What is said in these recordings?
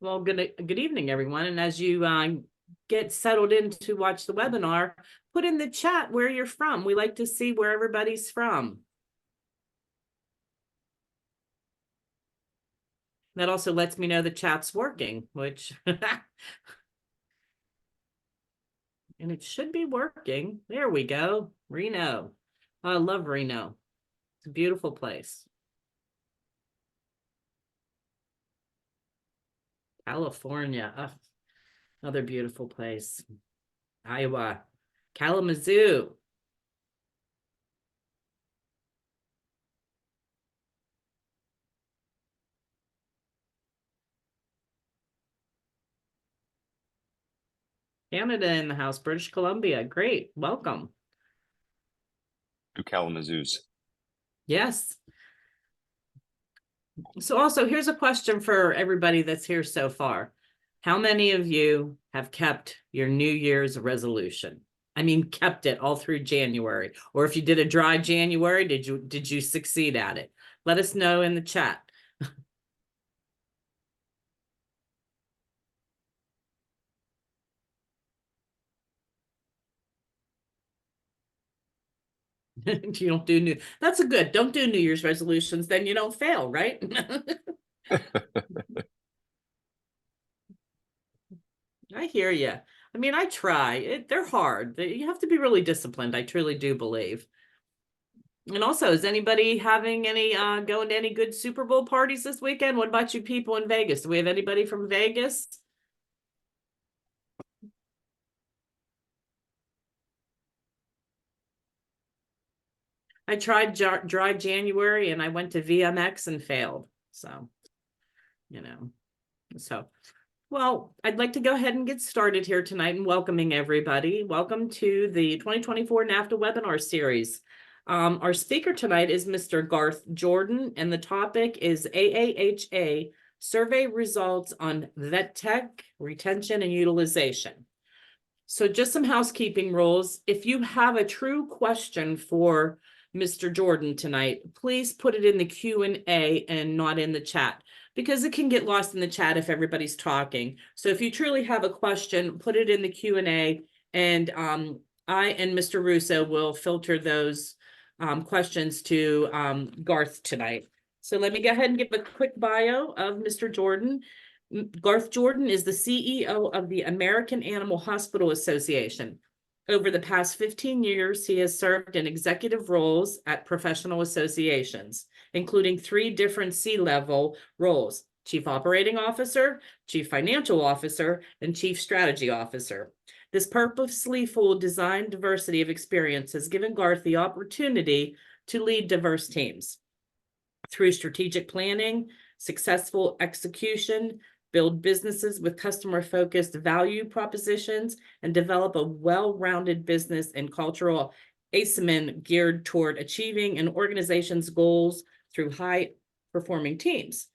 Well, good evening, everyone. And as you get settled in to watch the webinar, put in the chat where you're from. We like to see where everybody's from. That also lets me know the chat's working, which and it should be working. There we go. Reno. Oh, I love Reno. It's a beautiful place. California. Oh, another beautiful place. Iowa. Kalamazoo. Canada in the house. British Columbia. Great. Welcome. To Kalamazoo's. Yes. So also, here's a question for everybody that's here so far. How many of you have kept your New Year's resolution? I mean, kept it all through January. Or if you did a dry January, did you succeed at it? Let us know in the chat. You don't do new. That's a good. Don't do New Year's resolutions, then you don't fail, right? I hear you. I mean, I try. They're hard. You have to be really disciplined. I truly do believe. And also, is anybody having any going to any good Super Bowl parties this weekend? What about you people in Vegas? Do we have anybody from Vegas? I tried dry January and I went to VMX and failed. So, well, I'd like to go ahead and get started here tonight and welcoming everybody. Welcome to the 2024 NAFTA webinar series. Our speaker tonight is Mr. Garth Jordan, and the topic is AAHA survey results on vet tech retention and utilization. So just some housekeeping rules. If you have a true question for Mr. Jordan tonight, please put it in the Q&A and not in the chat, because it can get lost in the chat if everybody's talking. So if you truly have a question, put it in the Q&A, and I and Mr. Russo will filter those questions to Garth tonight. So let me go ahead and give a quick bio of Mr. Jordan. Garth Jordan is the CEO of the American Animal Hospital Association. Over the past 15 years, he has served in executive roles at professional associations, including 3 different C-level roles: Chief Operating Officer, Chief Financial Officer, and Chief Strategy Officer. This purposely full design diversity of experience has given Garth the opportunity to lead diverse teams. Through strategic planning, successful execution, build businesses with customer-focused value propositions, and develop a well-rounded business and cultural acumen geared toward achieving an organization's goals through high-performing teams.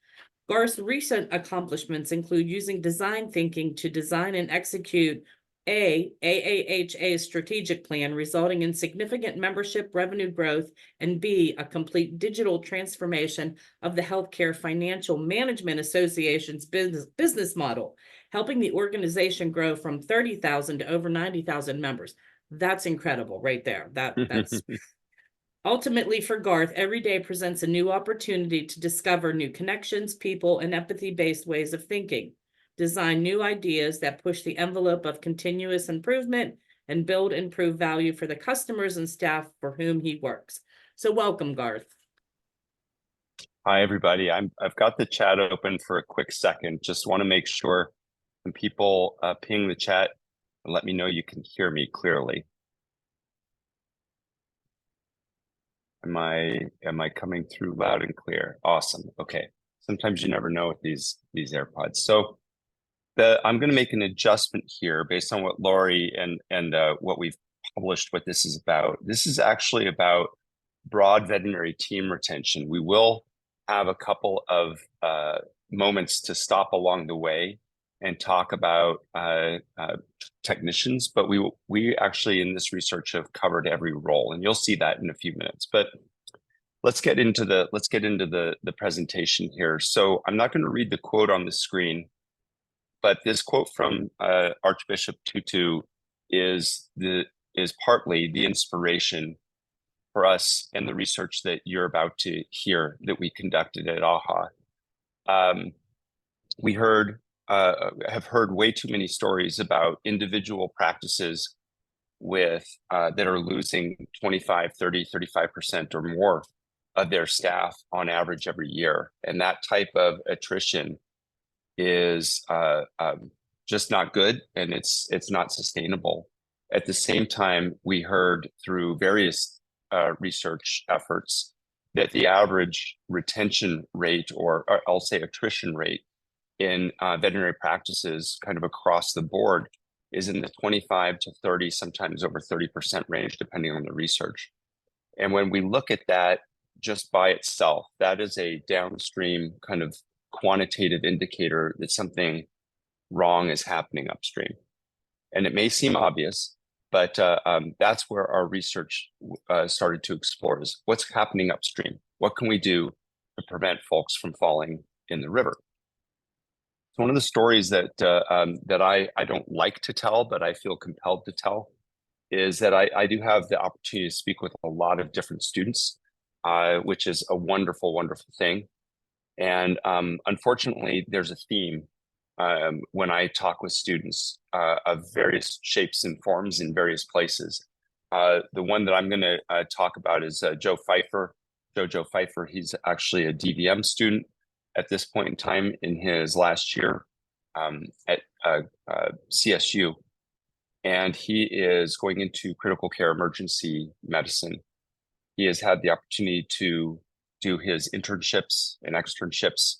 Garth's recent accomplishments include using design thinking to design and execute AAHA strategic plan, resulting in significant membership revenue growth, and B, a complete digital transformation of the Healthcare Financial Management Association's business model, helping the organization grow from 30,000 to over 90,000 members. That's incredible right there. That's ultimately, for Garth, every day presents a new opportunity to discover new connections, people, and empathy-based ways of thinking. Design new ideas that push the envelope of continuous improvement, and build and prove value for the customers and staff for whom he works. So welcome, Garth. Hi, everybody. I've got the chat open for a quick second. Just want to make sure when people ping the chat and let me know you can hear me clearly. Am I coming through loud and clear? Awesome. Okay. Sometimes you never know with these AirPods. So I'm going to make an adjustment here based on what Lori and what we've published, what this is about. This is actually about broad veterinary team retention. We will have a couple of moments to stop along the way and talk about technicians, but we actually in this research have covered every role, and you'll see that in a few minutes. But let's get into the presentation here. So I'm not going to read the quote on the screen. But this quote from Archbishop Tutu is partly the inspiration for us and the research that you're about to hear that we conducted at AAHA. We have heard way too many stories about individual practices with that are losing 25, 30, 35% or more of their staff on average every year. And that type of attrition is just not good, and it's not sustainable. At the same time, we heard through various research efforts that the average retention rate, or I'll say attrition rate, in veterinary practices kind of across the board is in the 25 to 30, sometimes over 30% range, depending on the research. And when we look at that just by itself, that is a downstream kind of quantitative indicator that something wrong is happening upstream. And it may seem obvious, but that's where our research started to explore is what's happening upstream. What can we do to prevent folks from falling in the river? So one of the stories that I don't like to tell, but I feel compelled to tell, is that I do have the opportunity to speak with a lot of different students, which is a wonderful, wonderful thing. And unfortunately, there's a theme when I talk with students of various shapes and forms in various places. The one that I'm going to talk about is Joe Pfeiffer. He's actually a DVM student at this point in time in his last year at CSU. And he is going into critical care emergency medicine. He has had the opportunity to do his internships and externships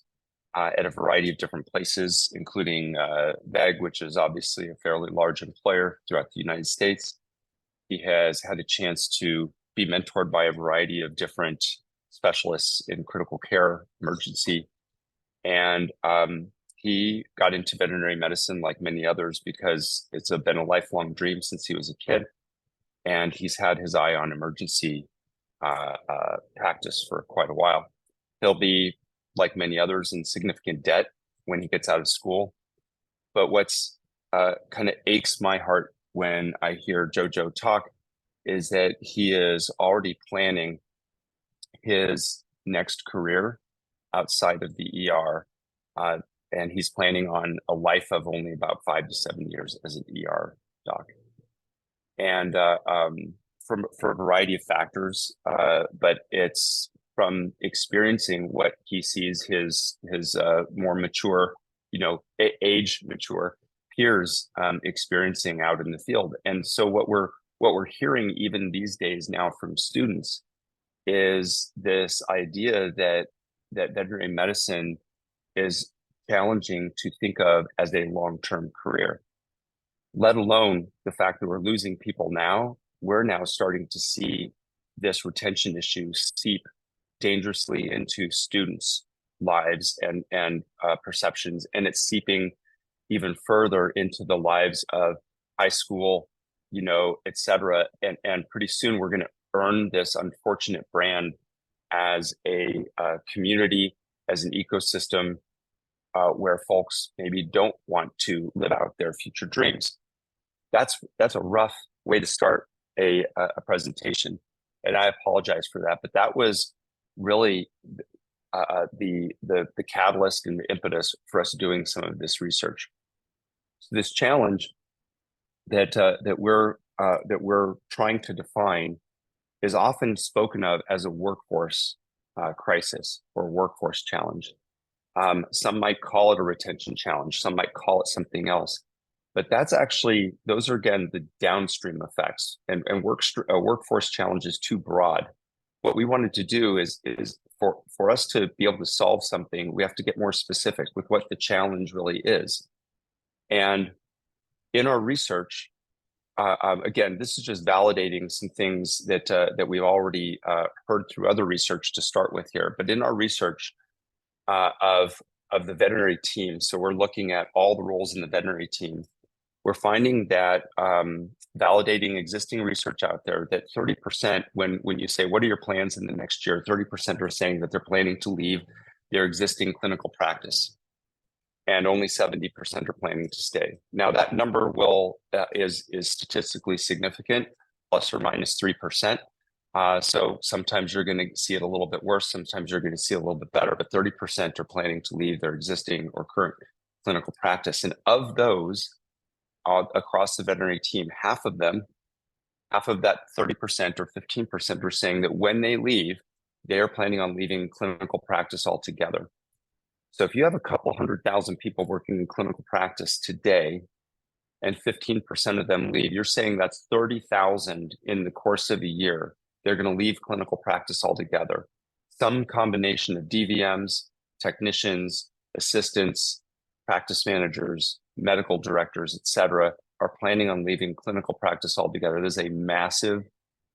at a variety of different places, including VEG, which is obviously a fairly large employer throughout the United States. He has had a chance to be mentored by a variety of different specialists in critical care emergency. And he got into veterinary medicine like many others because it's been a lifelong dream since he was a kid. And he's had his eye on emergency practice for quite a while. He'll be, like many others, in significant debt when he gets out of school. But what's kind of aches my heart when I hear Jojo talk is that he is already planning his next career outside of the ER. And he's planning on a life of only about 5 to 7 years as an ER doc. And for a variety of factors, but it's from experiencing what he sees his more mature, age mature peers experiencing out in the field. And so what we're hearing even these days now from students is this idea that veterinary medicine is challenging to think of as a long-term career, let alone the fact that we're losing people now. We're now starting to see this retention issue seep dangerously into students' lives and perceptions, and it's seeping even further into the lives of high school, et cetera. And pretty soon we're going to earn this unfortunate brand as a community, as an ecosystem where folks maybe don't want to live out their future dreams. That's a rough way to start a presentation, and I apologize for that. But that was really the catalyst and the impetus for us doing some of this research. So this challenge that we're trying to define is often spoken of as a workforce crisis or workforce challenge. Some might call it a retention challenge. Some might call it something else. But those are, again, the downstream effects. And workforce challenge is too broad. What we wanted to do is for us to be able to solve something, we have to get more specific with what the challenge really is. And in our research, again, this is just validating some things that we've already heard through other research to start with here. But in our research of the veterinary team, so we're looking at all the roles in the veterinary team, we're finding that validating existing research out there, that 30%, when you say, what are your plans in the next year, 30% are saying that they're planning to leave their existing clinical practice. and only 70% are planning to stay. Now that number is statistically significant, plus or minus 3%. So sometimes you're going to see it a little bit worse. Sometimes you're going to see it a little bit better, but 30% are planning to leave their existing or current clinical practice. And of those, across the veterinary team, half of that 30% or 15% are saying that when they leave, they are planning on leaving clinical practice altogether. So if you have a couple 100,000 people working in clinical practice today, and 15% of them leave, you're saying that's 30,000 in the course of a year. They're going to leave clinical practice altogether. Some combination of DVMs, technicians, assistants, practice managers, medical directors, et cetera, are planning on leaving clinical practice altogether. There's a massive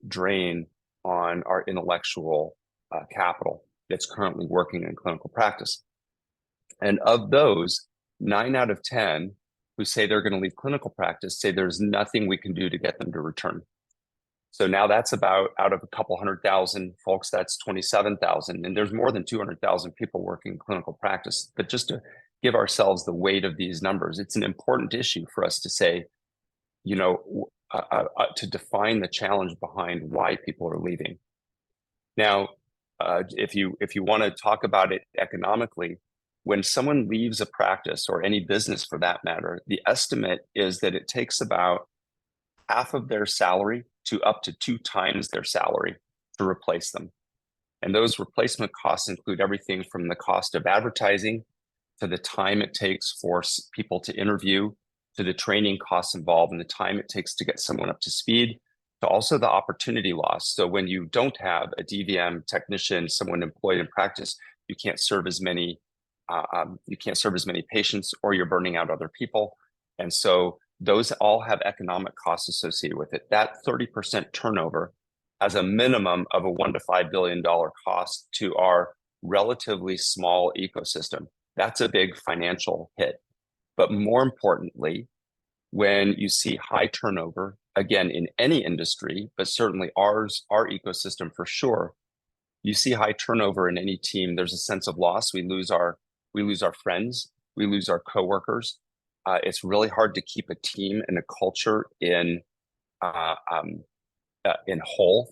drain on our intellectual capital that's currently working in clinical practice. And of those, 9 out of 10 who say they're going to leave clinical practice say there's nothing we can do to get them to return. So now that's about, out of a couple 100,000 folks, that's 27,000. And there's more than 200,000 people working in clinical practice. But just to give ourselves the weight of these numbers, it's an important issue for us to say, to define the challenge behind why people are leaving. Now, if you want to talk about it economically, when someone leaves a practice, or any business for that matter, the estimate is that it takes about half of their salary to up to 2 times their salary to replace them. And those replacement costs include everything from the cost of advertising, to the time it takes for people to interview, to the training costs involved and the time it takes to get someone up to speed, to also the opportunity loss. So when you don't have a DVM technician, someone employed in practice, you can't serve as many patients, or you're burning out other people. And so those all have economic costs associated with it. That 30% turnover has a minimum of a $1 to $5 billion cost to our relatively small ecosystem. That's a big financial hit. But more importantly, when you see high turnover, again, in any industry, but certainly our ecosystem for sure, you see high turnover in any team, there's a sense of loss. We lose our friends, we lose our coworkers. It's really hard to keep a team and a culture in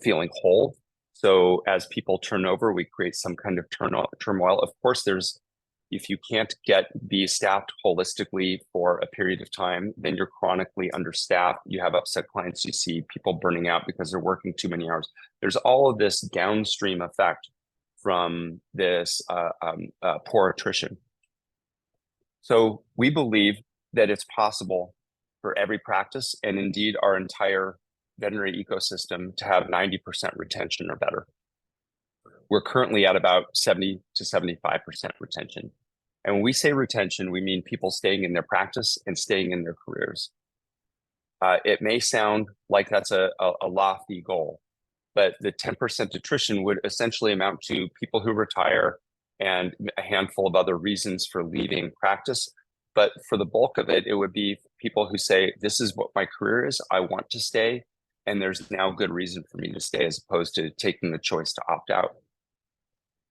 feeling whole. So as people turn over, we create some kind of turmoil. Of course, if you can't be staffed holistically for a period of time, then you're chronically understaffed. You have upset clients. You see people burning out because they're working too many hours. There's all of this downstream effect from this poor attrition. So we believe that it's possible for every practice, and indeed our entire veterinary ecosystem, to have 90% retention or better. We're currently at about 70 to 75% retention. And when we say retention, we mean people staying in their practice and staying in their careers. It may sound like that's a lofty goal, but the 10% attrition would essentially amount to people who retire and a handful of other reasons for leaving practice. But for the bulk of it, it would be people who say, this is what my career is, I want to stay, and there's now good reason for me to stay, as opposed to taking the choice to opt out.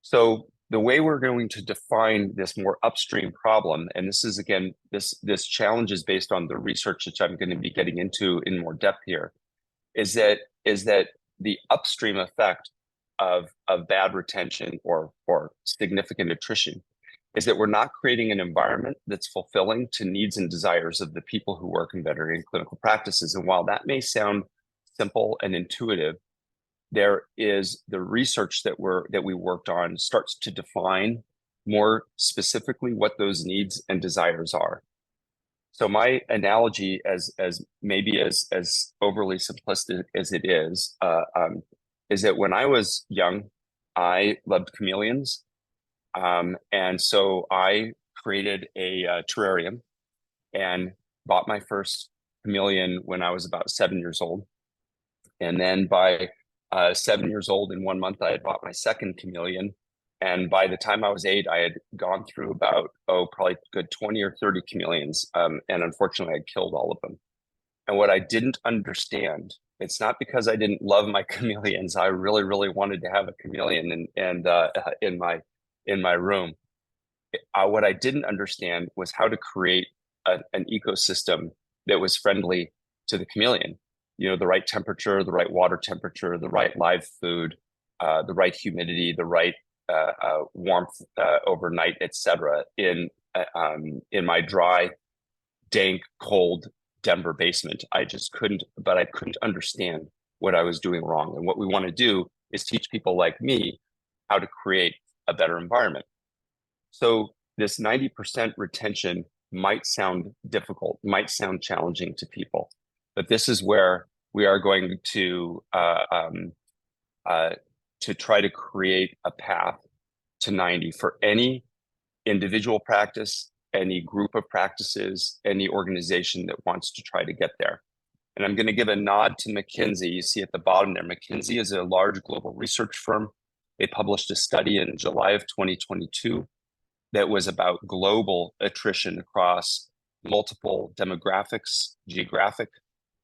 So the way we're going to define this more upstream problem, and this is, again, this challenge is based on the research that I'm going to be getting into in more depth here, is that the upstream effect of bad retention or significant attrition is that we're not creating an environment that's fulfilling to needs and desires of the people who work in veterinary and clinical practices. And while that may sound simple and intuitive, there is the research that we worked on starts to define more specifically what those needs and desires are. So my analogy, as maybe as overly simplistic as it is that when I was young, I loved chameleons. And so I created a terrarium and bought my first chameleon when I was about 7 years old. And then by 7 years old, in 1 month, I had bought my second chameleon. And by the time I was 8, I had gone through about, probably a good 20 or 30 chameleons. And unfortunately, I killed all of them. And what I didn't understand, it's not because I didn't love my chameleons. I really, really wanted to have a chameleon in my room. what I didn't understand was how to create an ecosystem that was friendly to the chameleon. You know, the right temperature, the right water temperature, the right live food, the right humidity, the right warmth overnight, etc. In my dry, dank, cold Denver basement. I just couldn't, but I couldn't understand what I was doing wrong. And what we want to do is teach people like me how to create a better environment. So this 90% retention might sound difficult, might sound challenging to people, but this is where we are going to try to create a path to 90 for any individual practice, any group of practices, any organization that wants to try to get there. And I'm going to give a nod to McKinsey. You see at the bottom there, McKinsey is a large global research firm. They published a study in July of 2022 that was about global attrition across multiple demographics, geographic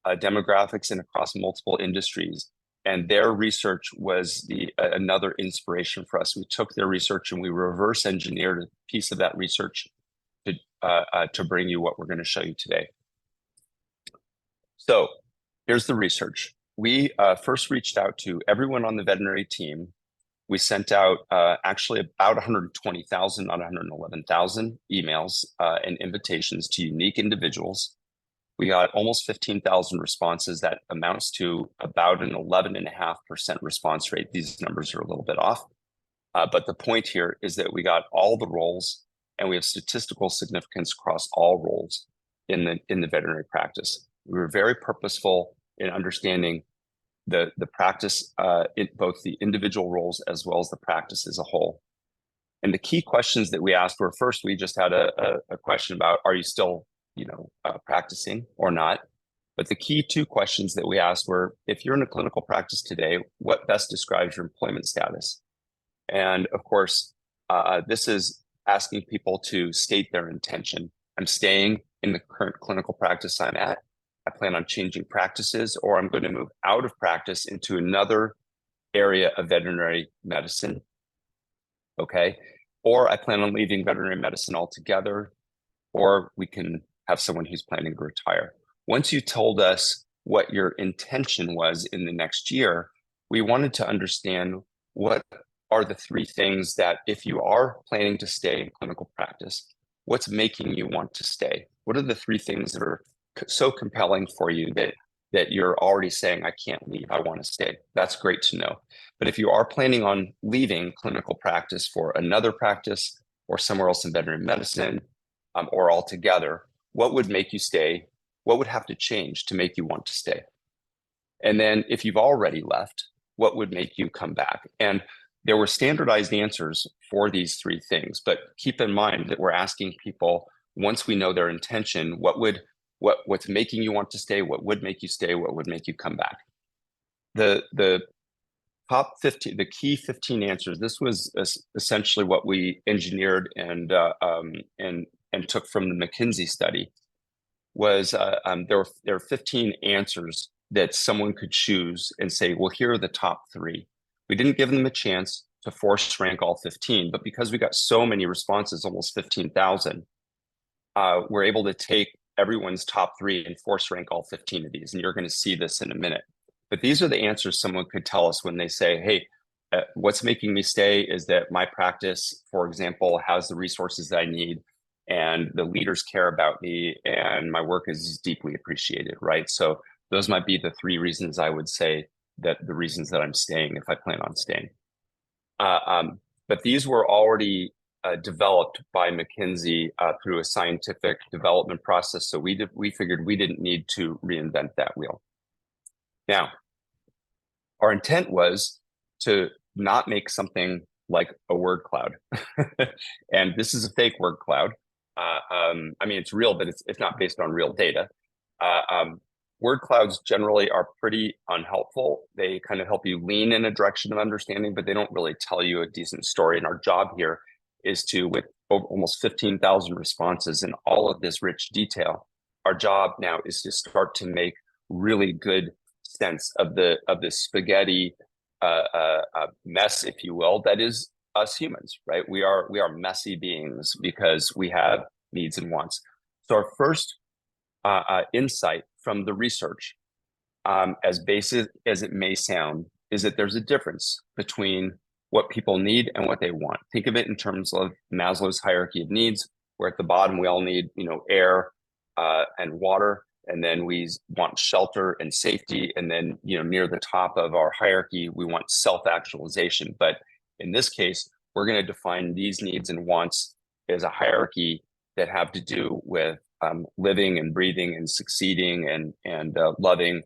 demographics, and across multiple industries. And their research was another inspiration for us. We took their research and we reverse engineered a piece of that research to bring you what we're going to show you today. So here's the research. We first reached out to everyone on the veterinary team. We sent out actually about 120,000, not 111,000 emails and invitations to unique individuals. We got almost 15,000 responses. That amounts to about an 11.5% response rate. These numbers are a little bit off. But the point here is that we got all the roles and we have statistical significance across all roles in the veterinary practice. We were very purposeful in understanding the practice, in both the individual roles as well as the practice as a whole. And the key questions that we asked were, first, we just had a question about, are you still practicing or not? But the key two questions that we asked were, if you're in a clinical practice today, what best describes your employment status? And of course, this is asking people to state their intention. I'm staying in the current clinical practice I'm at. I plan on changing practices, or I'm going to move out of practice into another area of veterinary medicine. Okay. Or I plan on leaving veterinary medicine altogether, or we can have someone who's planning to retire. Once you told us what your intention was in the next year, we wanted to understand what are the three things that, if you are planning to stay in clinical practice, what's making you want to stay? What are the three things that are so compelling for you that you're already saying, I can't leave, I want to stay? That's great to know. But if you are planning on leaving clinical practice for another practice or somewhere else in veterinary medicine, or altogether, what would make you stay? What would have to change to make you want to stay? And then if you've already left, what would make you come back? And there were standardized answers for these three things, but keep in mind that we're asking people, once we know their intention, what's making you want to stay, what would make you stay, what would make you come back? The top 15, the key 15 answers, this was essentially what we engineered and took from the McKinsey study, was there are 15 answers that someone could choose and say, well, here are the top three. We didn't give them a chance to force rank all 15, but because we got so many responses, almost 15,000, we're able to take everyone's top three and force rank all 15 of these. And you're going to see this in a minute. But these are the answers someone could tell us when they say, hey, what's making me stay is that my practice, for example, has the resources that I need, and the leaders care about me, and my work is deeply appreciated, right? So those might be the three reasons I would say that the reasons that I'm staying if I plan on staying. But these were already developed by McKinsey through a scientific development process. So we figured we didn't need to reinvent that wheel. Now, our intent was to not make something like a word cloud. And this is a fake word cloud. I mean, it's real, but it's not based on real data. Word clouds generally are pretty unhelpful. They kind of help you lean in a direction of understanding, but they don't really tell you a decent story. And our job here is to, with almost 15,000 responses and all of this rich detail, our job now is to start to make really good sense of the spaghetti mess, if you will, that is us humans, right? We are messy beings because we have needs and wants. So our first insight from the research, as basic as it may sound, is that there's a difference between what people need and what they want. Think of it in terms of Maslow's hierarchy of needs, where at the bottom we all need, air and water, and then we want shelter and safety, and then near the top of our hierarchy we want self-actualization. But in this case, we're going to define these needs and wants as a hierarchy that have to do with living and breathing and succeeding and loving,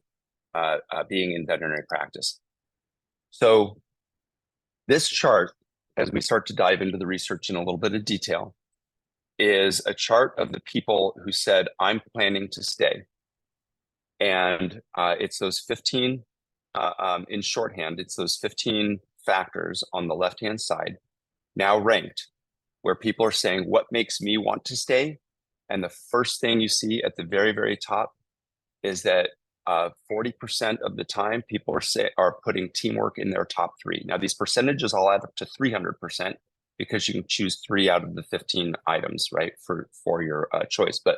being in veterinary practice. So this chart, as we start to dive into the research in a little bit of detail, is a chart of the people who said, I'm planning to stay. And it's those 15, in shorthand, it's those 15 factors on the left-hand side, now ranked, where people are saying, what makes me want to stay? And the first thing you see at the very, very top is that 40% of the time people are putting teamwork in their top 3. Now, these percentages all add up to 300% because you can choose 3 out of the 15 items, right, for your choice. But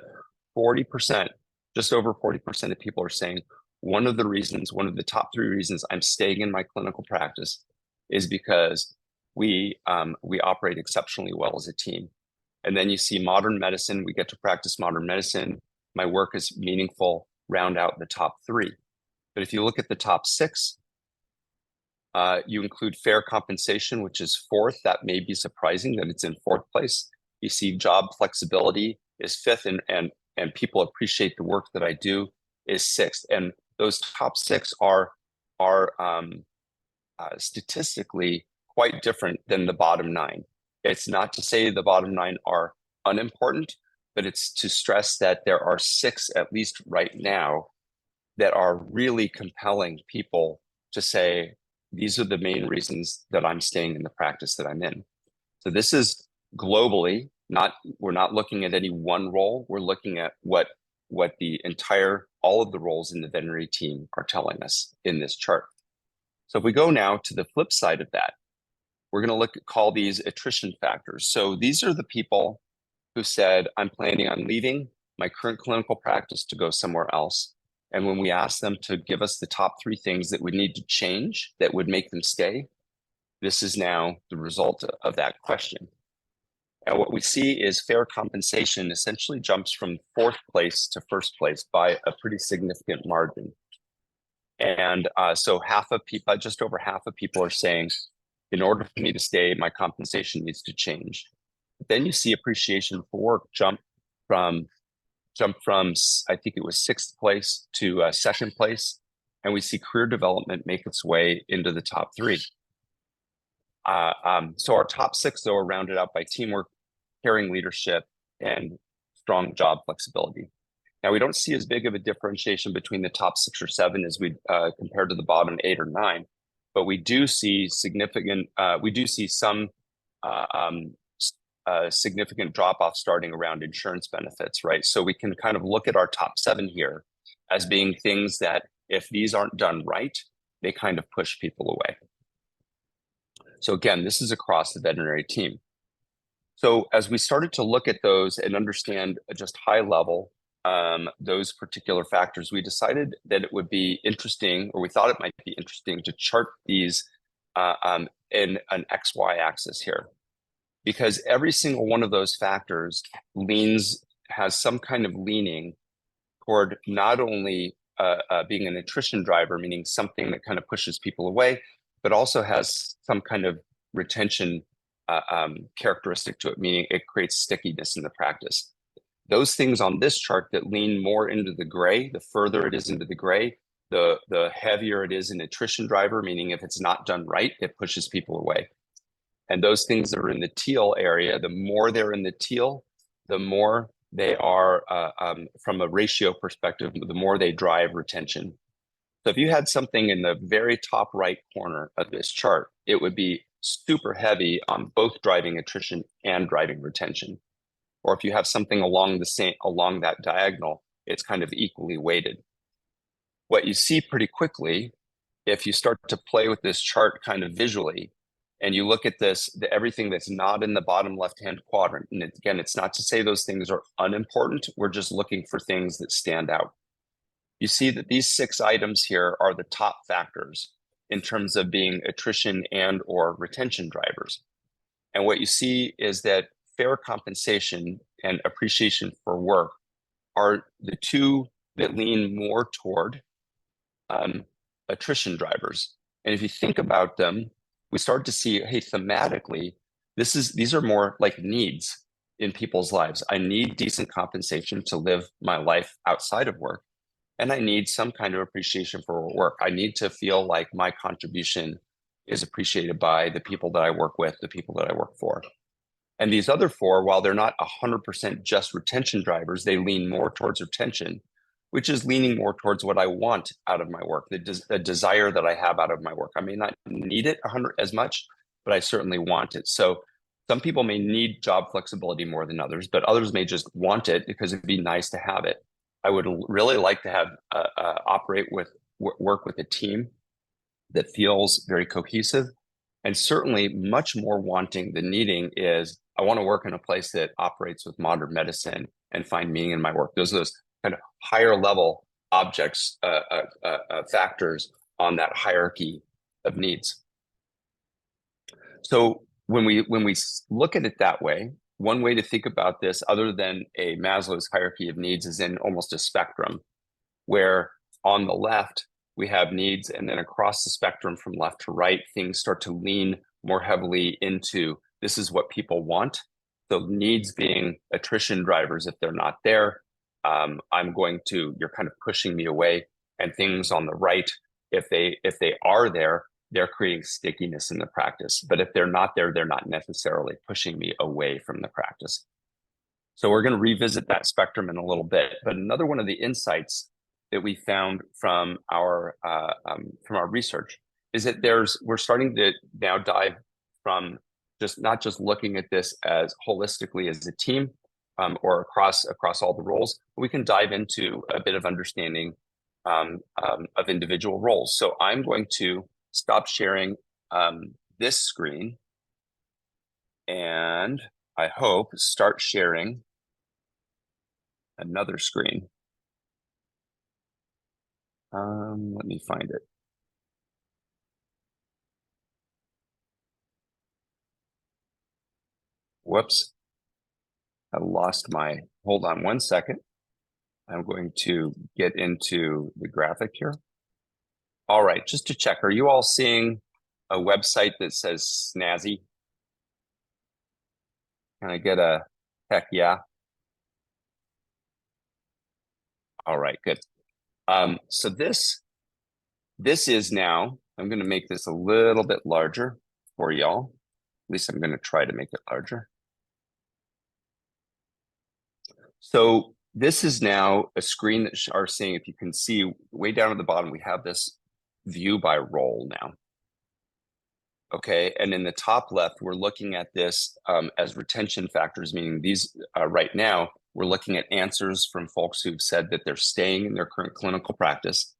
40%, just over 40% of people are saying one of the top 3 reasons I'm staying in my clinical practice is because we operate exceptionally well as a team. And then you see modern medicine. We get to practice modern medicine. My work is meaningful. Round out the top 3. But if you look at the top 6, you include fair compensation, which is 4th. That may be surprising that it's in 4th place. You see job flexibility is 5th, and people appreciate the work that I do is 6th. And those top 6 are statistically quite different than the bottom 9. It's not to say the bottom 9 are unimportant, but it's to stress that there are 6, at least right now, that are really compelling people to say, these are the main reasons that I'm staying in the practice that I'm in. So this is globally, we're not looking at any one role. We're looking at what all of the roles in the veterinary team are telling us in this chart. So if we go now to the flip side of that, we're going to call these attrition factors. So these are the people who said, I'm planning on leaving my current clinical practice to go somewhere else. And when we asked them to give us the top 3 things that would need to change that would make them stay, this is now the result of that question. And what we see is fair compensation essentially jumps from 4th place to 1st place by a pretty significant margin. And so just over half of people are saying, in order for me to stay, my compensation needs to change. Then you see appreciation for work jump from I think it was 6th place to 2nd place, and we see career development make its way into the top 3. So our top 6 though are rounded out by teamwork, caring leadership, and strong job flexibility. Now we don't see as big of a differentiation between the top 6 or 7 as we compared to the bottom 8 or 9, but we do see some significant drop-off starting around insurance benefits, right? So we can kind of look at our top 7 here as being things that if these aren't done right, they kind of push people away. So again, this is across the veterinary team. So as we started to look at those and understand just high level those particular factors, we decided that it would be interesting, or we thought it might be interesting, to chart these in an XY axis here. Because every single one of those factors has some kind of leaning toward not only being an attrition driver, meaning something that kind of pushes people away, but also has some kind of retention characteristic to it, meaning it creates stickiness in the practice. Those things on this chart that lean more into the gray, the further it is into the gray, the heavier it is an attrition driver, meaning if it's not done right, it pushes people away. And those things that are in the teal area, the more they're in the teal, the more they are, from a ratio perspective, the more they drive retention. So if you had something in the very top right corner of this chart, it would be super heavy on both driving attrition and driving retention. Or if you have something along that diagonal, it's kind of equally weighted. What you see pretty quickly, if you start to play with this chart kind of visually, and you look at this, everything that's not in the bottom left-hand quadrant, and again, it's not to say those things are unimportant. We're just looking for things that stand out. You see that these 6 items here are the top factors in terms of being attrition and or retention drivers. And what you see is that fair compensation and appreciation for work are the 2 that lean more toward attrition drivers. And if you think about them, we start to see, hey, thematically, these are more like needs in people's lives. I need decent compensation to live my life outside of work, and I need some kind of appreciation for work. I need to feel like my contribution is appreciated by the people that I work with, the people that I work for. And these other 4, while they're not 100% just retention drivers, they lean more towards retention, which is leaning more towards what I want out of my work, the desire that I have out of my work. I may not need it 100 as much, but I certainly want it. So some people may need job flexibility more than others, but others may just want it because it'd be nice to have it. I would really like to have work with a team that feels very cohesive, and certainly much more wanting than needing is I want to work in a place that operates with modern medicine and find meaning in my work. Those kind of higher level objects, factors on that hierarchy of needs. So when we look at it that way, one way to think about this, other than a Maslow's hierarchy of needs, is in almost a spectrum, where on the left we have needs, and then across the spectrum from left to right, things start to lean more heavily into this is what people want. So needs being attrition drivers if they're not there. You're kind of pushing me away. And things on the right, if they are there, they're creating stickiness in the practice. But if they're not there, they're not necessarily pushing me away from the practice. So we're going to revisit that spectrum in a little bit. But another one of the insights that we found from our research is that we're starting to now dive from not just looking at this as holistically as a team or across all the roles, but we can dive into a bit of understanding of individual roles. So I'm going to stop sharing this screen, and I hope start sharing another screen. Let me find it. Whoops. I lost hold on one second. I'm going to get into the graphic here. All right, just to check, are you all seeing a website that says snazzy? Can I get a heck yeah? All right, good. So this is now, I'm going to make this a little bit larger for y'all. At least I'm going to try to make it larger. So this is now a screen that are seeing, if you can see way down at the bottom, we have this view by role now. Okay, and in the top left, we're looking at this as retention factors, meaning these right now, we're looking at answers from folks who've said that they're staying in their current clinical practice.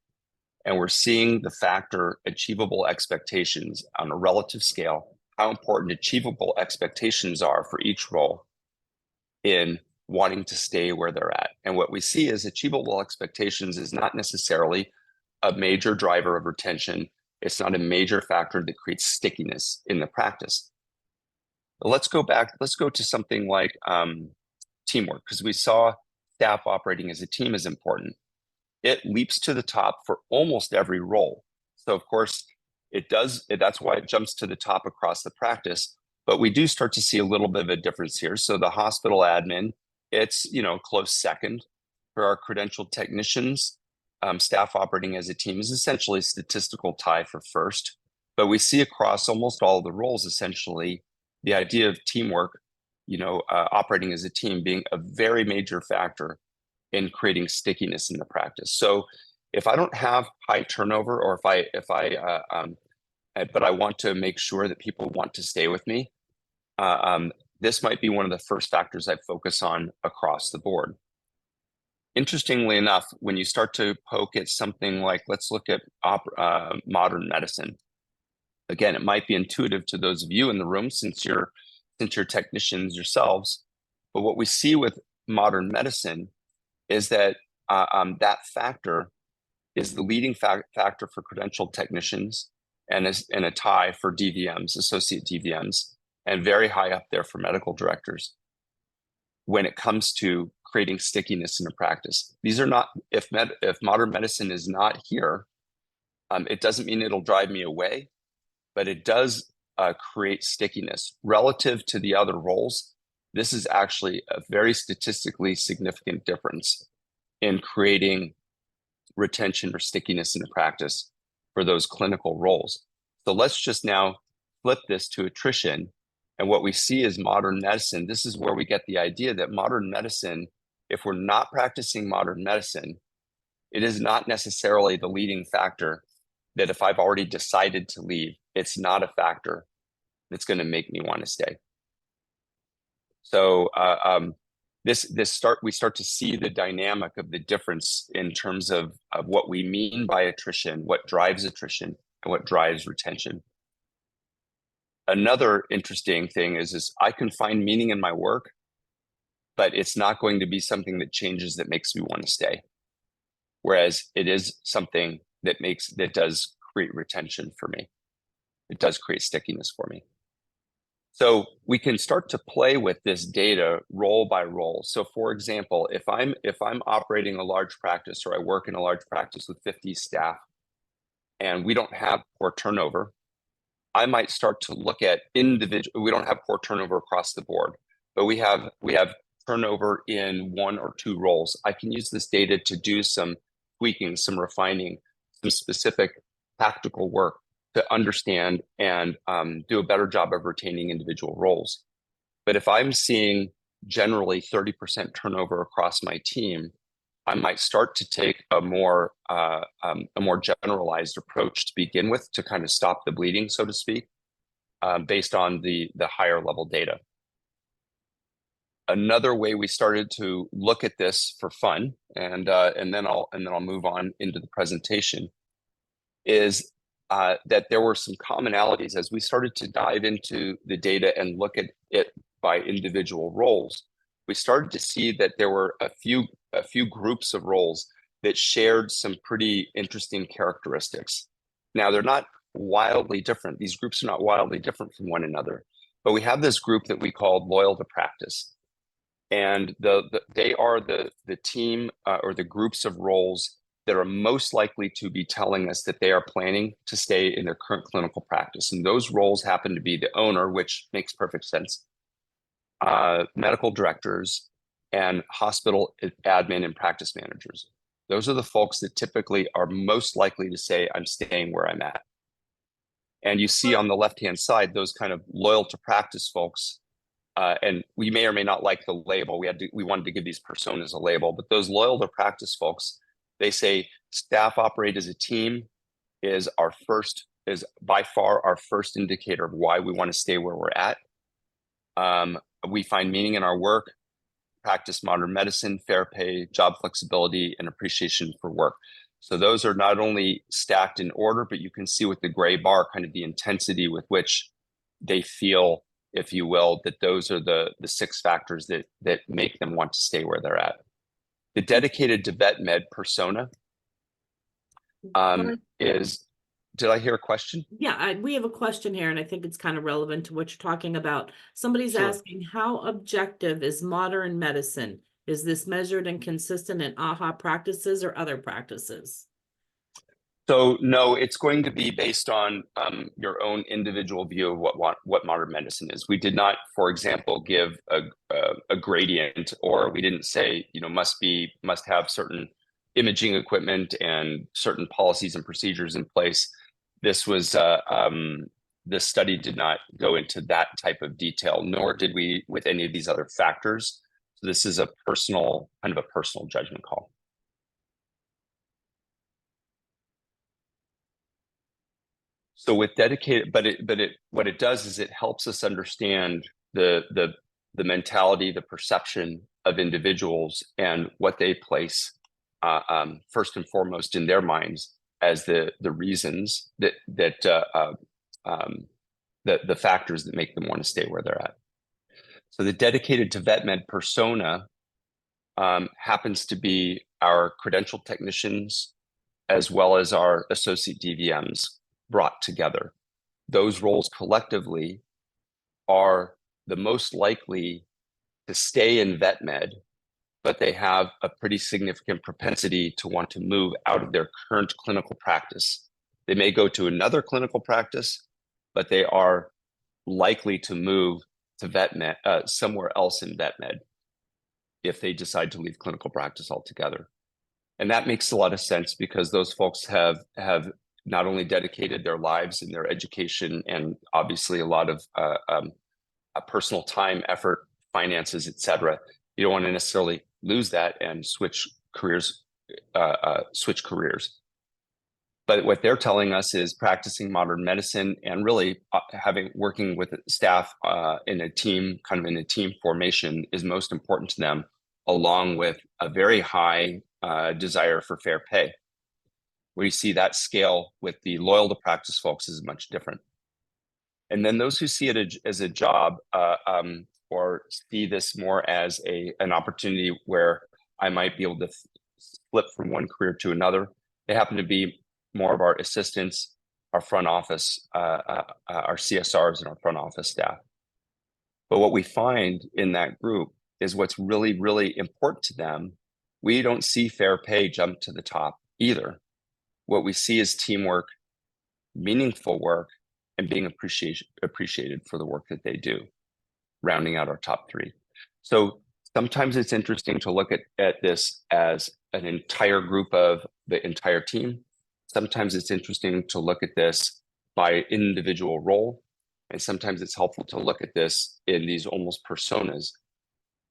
And we're seeing the factor achievable expectations on a relative scale, how important achievable expectations are for each role in wanting to stay where they're at. And what we see is achievable expectations is not necessarily a major driver of retention. It's not a major factor that creates stickiness in the practice. But let's go to something like teamwork, because we saw staff operating as a team is important. It leaps to the top for almost every role. So of course it does, that's why it jumps to the top across the practice, but we do start to see a little bit of a difference here. So the hospital admin, it's, close second. For our credentialed technicians, staff operating as a team is essentially a statistical tie for first. But we see across almost all of the roles, essentially, the idea of teamwork, operating as a team being a very major factor in creating stickiness in the practice. So if I don't have high turnover, or but I want to make sure that people want to stay with me, this might be one of the first factors I focus on across the board. Interestingly enough, when you start to poke at something like, let's look at modern medicine. Again, it might be intuitive to those of you in the room since you're technicians yourselves. But what we see with modern medicine is that that factor is the leading factor for credentialed technicians and a tie for DVMs, associate DVMs, and very high up there for medical directors when it comes to creating stickiness in a practice. These are not, if modern medicine is not here, it doesn't mean it'll drive me away, but it does create stickiness relative to the other roles. This is actually a very statistically significant difference in creating retention or stickiness in a practice for those clinical roles. So let's just now flip this to attrition. And what we see is modern medicine. This is where we get the idea that modern medicine, if we're not practicing modern medicine, it is not necessarily the leading factor that if I've already decided to leave, it's not a factor that's going to make me want to stay. So we start to see the dynamic of the difference in terms of what we mean by attrition, what drives attrition, and what drives retention. Another interesting thing is I can find meaning in my work, but it's not going to be something that changes that makes me want to stay. Whereas it is something that does create retention for me. It does create stickiness for me. So we can start to play with this data role by role. So for example, if I'm operating a large practice or I work in a large practice with 50 staff and we don't have poor turnover, I might start to look at we don't have poor turnover across the board, but we have turnover in one or two roles. I can use this data to do some tweaking, some refining, some specific tactical work to understand and do a better job of retaining individual roles. But if I'm seeing generally 30% turnover across my team, I might start to take a more generalized approach to begin with to kind of stop the bleeding, so to speak, based on the higher level data. Another way we started to look at this for fun, and then I'll move on into the presentation, is that there were some commonalities as we started to dive into the data and look at it by individual roles. We started to see that there were a few groups of roles that shared some pretty interesting characteristics. Now, they're not wildly different. These groups are not wildly different from one another, but we have this group that we called loyal to practice. And they are the team or the groups of roles that are most likely to be telling us that they are planning to stay in their current clinical practice. And those roles happen to be the owner, which makes perfect sense, medical directors, and hospital admin and practice managers. Those are the folks that typically are most likely to say, I'm staying where I'm at. And you see on the left-hand side, those kind of loyal to practice folks, and we may or may not like the label. We wanted to give these personas a label, but those loyal to practice folks, they say staff operate as a team is by far our first indicator of why we want to stay where we're at. We find meaning in our work, practice modern medicine, fair pay, job flexibility, and appreciation for work. So those are not only stacked in order, but you can see with the gray bar kind of the intensity with which they feel, if you will, that those are the 6 factors that make them want to stay where they're at. The dedicated to vet med persona did I hear a question? Yeah, we have a question here, and I think it's kind of relevant to what you're talking about. Somebody's Sure. asking, how objective is modern medicine? Is this measured and consistent in AAHA practices or other practices? So no, it's going to be based on your own individual view of what modern medicine is. We did not, for example, give a gradient, or we didn't say must have certain imaging equipment and certain policies and procedures in place. This was this study did not go into that type of detail, nor did we with any of these other factors. So this is a personal judgment call. So with dedicated, what it does is it helps us understand the mentality, the perception of individuals and what they place first and foremost in their minds as the reasons that the factors that make them want to stay where they're at. So the dedicated to vet med persona happens to be our credentialed technicians as well as our associate DVMs brought together. Those roles collectively are the most likely to stay in vet med, but they have a pretty significant propensity to want to move out of their current clinical practice. They may go to another clinical practice, but they are likely to move to vet med, somewhere else in vet med if they decide to leave clinical practice altogether. And that makes a lot of sense because those folks have not only dedicated their lives and their education and obviously a lot of personal time, effort, finances, etc. You don't want to necessarily lose that and switch careers. But what they're telling us is practicing modern medicine and really working with staff in a team, kind of in a team formation, is most important to them, along with a very high desire for fair pay. We see that scale with the loyal to practice folks is much different. And then those who see it as a job or see this more as an opportunity where I might be able to flip from one career to another, they happen to be more of our assistants, our front office, our CSRs and our front office staff. But what we find in that group is what's really, really important to them. We don't see fair pay jump to the top either. What we see is teamwork, meaningful work, and being appreciated for the work that they do, rounding out our top three. So sometimes it's interesting to look at this as an entire group of the entire team. Sometimes it's interesting to look at this by individual role. And sometimes it's helpful to look at this in these almost personas.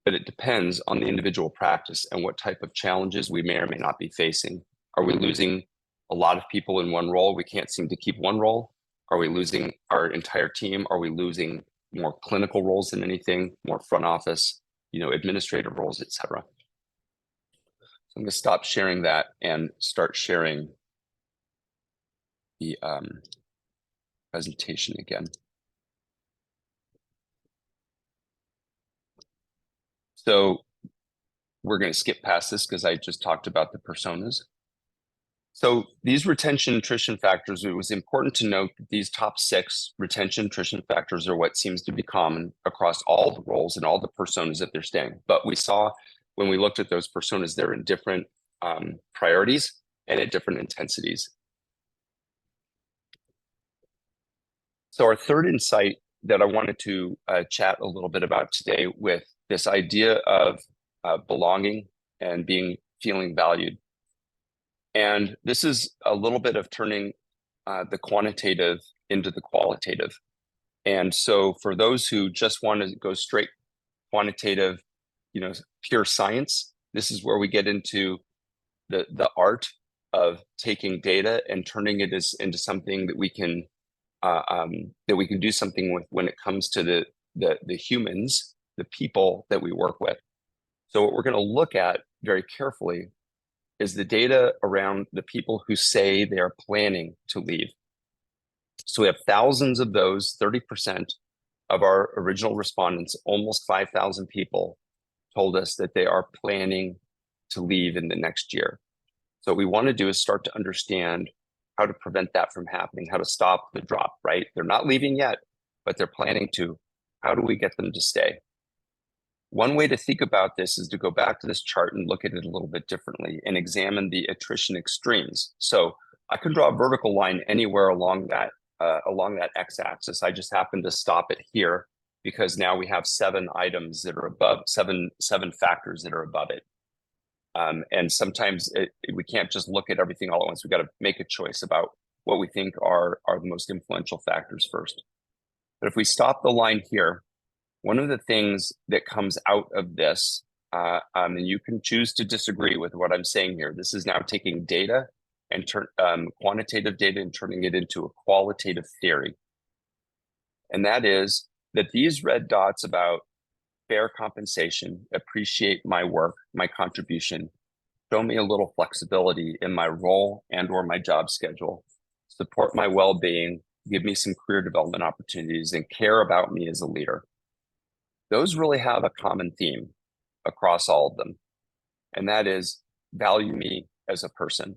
But it depends on the individual practice and what type of challenges we may or may not be facing. Are we losing a lot of people in one role? We can't seem to keep one role. Are we losing our entire team? Are we losing more clinical roles than anything, more front office, administrative roles, et cetera? So I'm going to stop sharing that and start sharing the presentation again. So we're going to skip past this because I just talked about the personas. So these retention attrition factors, it was important to note that these top 6 retention attrition factors are what seems to be common across all the roles and all the personas that they're staying. But we saw when we looked at those personas, they're in different priorities and at different intensities. So our third insight that I wanted to chat a little bit about today with this idea of belonging and feeling valued. And this is a little bit of turning the quantitative into the qualitative. And so for those who just want to go straight quantitative, pure science, this is where we get into the art of taking data and turning it into something that we can do something with when it comes to the humans, the people that we work with. So what we're going to look at very carefully is the data around the people who say they are planning to leave. So we have thousands of those, 30% of our original respondents, almost 5,000 people told us that they are planning to leave in the next year. So what we want to do is start to understand how to prevent that from happening, how to stop the drop, right? They're not leaving yet, but they're planning to. How do we get them to stay? One way to think about this is to go back to this chart and look at it a little bit differently and examine the attrition extremes. So I can draw a vertical line anywhere along that x-axis. I just happen to stop it here because now we have 7 items that are above, seven factors that are above it. And sometimes we can't just look at everything all at once. We've got to make a choice about what we think are the most influential factors first. But if we stop the line here, one of the things that comes out of this, and you can choose to disagree with what I'm saying here. This is now taking data and quantitative data and turning it into a qualitative theory. And that is that these red dots about fair compensation, appreciate my work, my contribution, show me a little flexibility in my role and or my job schedule, support my well-being, give me some career development opportunities, and care about me as a leader. Those really have a common theme across all of them, and that is value me as a person.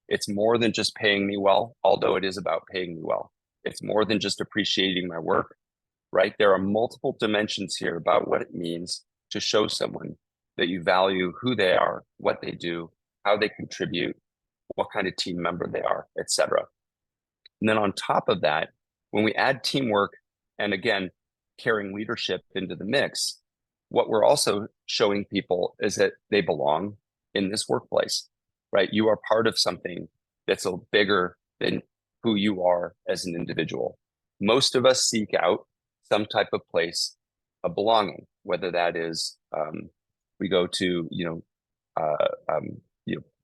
It's more than just paying me well, although it is about paying me well. It's more than just appreciating my work, right? There are multiple dimensions here about what it means to show someone that you value who they are, what they do, how they contribute, what kind of team member they are, etc. And then on top of that, when we add teamwork and again, carrying leadership into the mix, what we're also showing people is that they belong in this workplace, right? You are part of something that's a bigger than who you are as an individual. Most of us seek out some type of place of belonging, whether that is we go to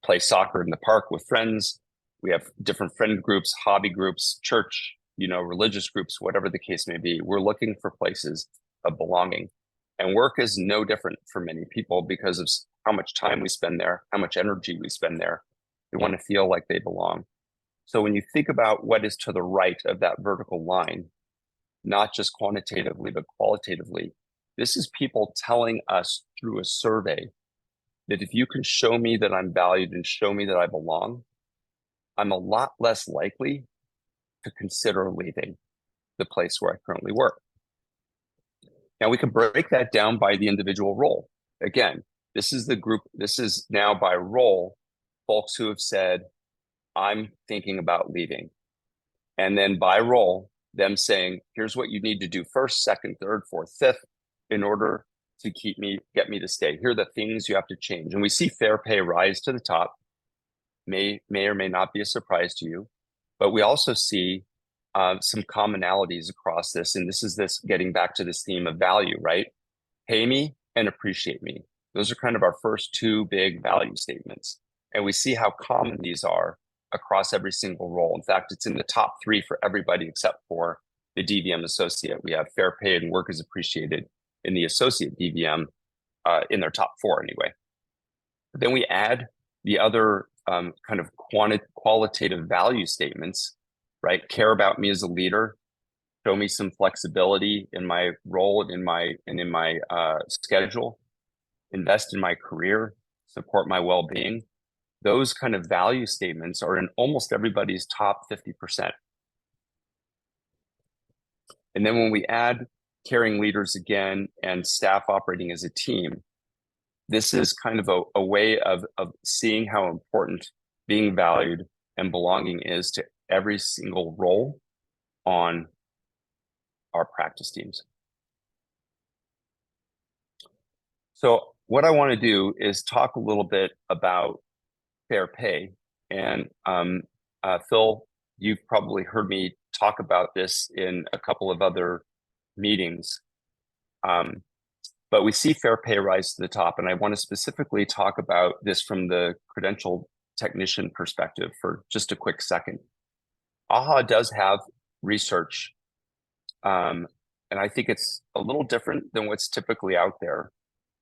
play soccer in the park with friends. We have different friend groups, hobby groups, church, religious groups, whatever the case may be. We're looking for places of belonging. And work is no different for many people because of how much time we spend there, how much energy we spend there. They want to feel like they belong. So when you think about what is to the right of that vertical line, not just quantitatively, but qualitatively, this is people telling us through a survey that if you can show me that I'm valued and show me that I belong, I'm a lot less likely to consider leaving the place where I currently work. Now we can break that down by the individual role. Again, this is the group, this is now by role, folks who have said, I'm thinking about leaving. And then by role, them saying, here's what you need to do first, second, third, fourth, fifth, in order to get me to stay. Here are the things you have to change. And we see fair pay rise to the top, may or may not be a surprise to you, but we also see some commonalities across this. And this is getting back to this theme of value, right? Pay me and appreciate me. Those are kind of our first two big value statements. And we see how common these are across every single role. In fact, it's in the top three for everybody except for the DVM associate. We have fair pay and work is appreciated in the associate DVM in their top four anyway. Then we add the other kind of qualitative value statements, right? Care about me as a leader, show me some flexibility in my role and in my schedule, invest in my career, support my well-being. Those kind of value statements are in almost everybody's top 50%. And then when we add caring leaders again and staff operating as a team, this is kind of a way of seeing how important being valued and belonging is to every single role on our practice teams. So what I want to do is talk a little bit about fair pay. And Phil, you've probably heard me talk about this in a couple of other meetings. But we see fair pay rise to the top. And I want to specifically talk about this from the credentialed technician perspective for just a quick second. AAHA does have research, and I think it's a little different than what's typically out there.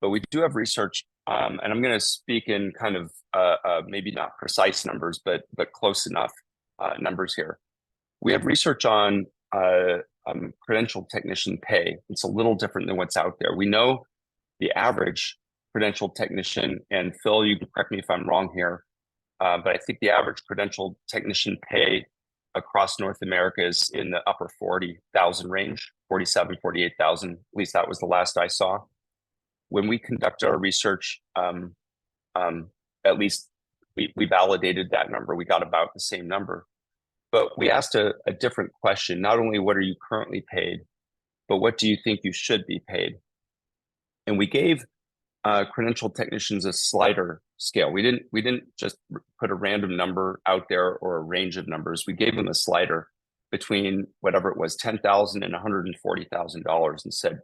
But we do have research, and I'm going to speak in kind of maybe not precise numbers, but close enough numbers here. We have research on credentialed technician pay. It's a little different than what's out there. We know the average credentialed technician, and Phil, you can correct me if I'm wrong here, but I think the average credentialed technician pay across North America is in the upper 40,000 range, 47, 48,000. At least that was the last I saw. When we conduct our research, at least we validated that number. We got about the same number. But we asked a different question. Not only what are you currently paid, but what do you think you should be paid? And we gave credentialed technicians a slider scale. We didn't just put a random number out there or a range of numbers. We gave them a slider between whatever it was, $10,000 and $140,000, and said,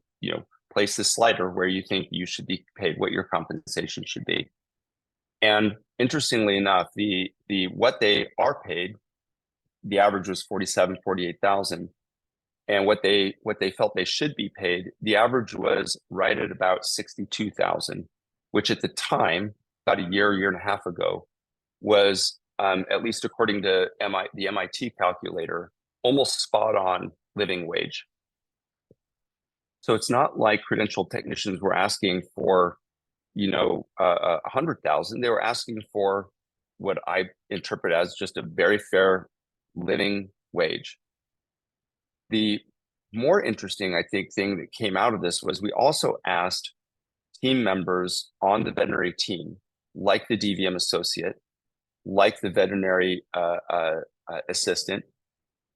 place this slider where you think you should be paid, what your compensation should be. And interestingly enough, the what they are paid, the average was 47, 48,000. And what they felt they should be paid, the average was right at about 62,000, which at the time, about a year and a half ago, was at least according to the MIT calculator, almost spot on living wage. So it's not like credentialed technicians were asking for, 100,000. They were asking for what I interpret as just a very fair living wage. The more interesting, I think, thing that came out of this was we also asked team members on the veterinary team, like the DVM associate, like the veterinary assistant,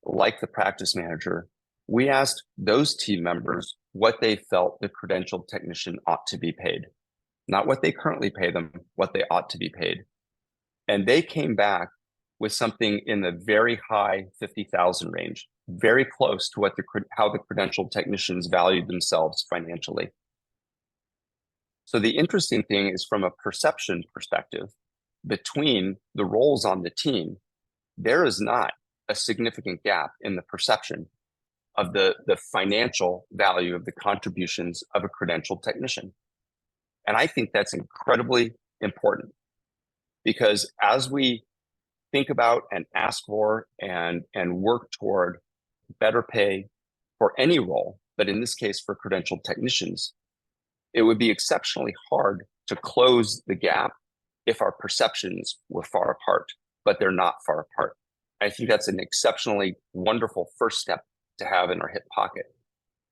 like the practice manager, we asked those team members what they felt the credentialed technician ought to be paid, not what they currently pay them, what they ought to be paid. And they came back with something in the very high 50,000 range, very close to how the credentialed technicians valued themselves financially. So the interesting thing is, from a perception perspective, between the roles on the team, there is not a significant gap in the perception of the financial value of the contributions of a credentialed technician. And I think that's incredibly important, because as we think about and ask for and work toward better pay for any role, but in this case for credentialed technicians, it would be exceptionally hard to close the gap if our perceptions were far apart, but they're not far apart. I think that's an exceptionally wonderful first step to have in our hip pocket.